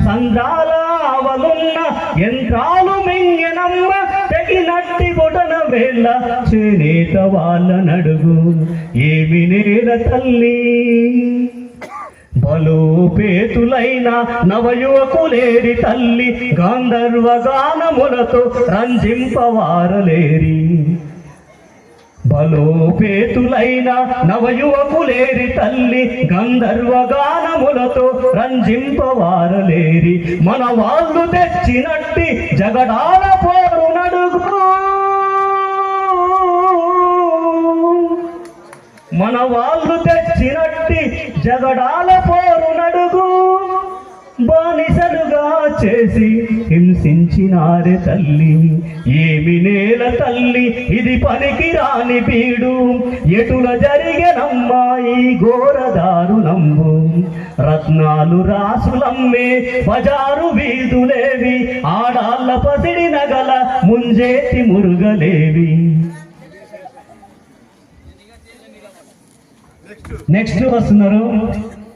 సంద్రాల ఆవలున్న యంత్రాలు మింగెనమ్మ తెగినట్టి బొటన వేళ్ళ చేనేత వాళ్ళ నడుగు ఏమి నేల తల్లి. బలోపేతులైన నవయువకులేరి తల్లి గాంధర్వ గానములతో రంజింపవారలేరి. బలోపేతులైన నవయువకులేరి తల్లి గంధర్వ గానములతో రంజింపవారలేరి. మన వాళ్ళు తెచ్చినట్టి జగడాల పోరు నడుగు, మన వాళ్ళు తెచ్చినట్టి జగడాల పోరు నడుగు బానిసలుగా చేసి హింసించినారే తల్లి. ఏమి నేల తల్లి ఇది పనికి రాని పీడు, ఎటుల జరిగెనమ్మా ఈ ఘోరదారుణంబు. రత్నాలు రాసులమ్మే బజారు వీధులేవి, ఆడాళ్ళ పసిడి నగల ముంజేతి మురుగలేవి. నెక్స్ట్ వస్తున్నారు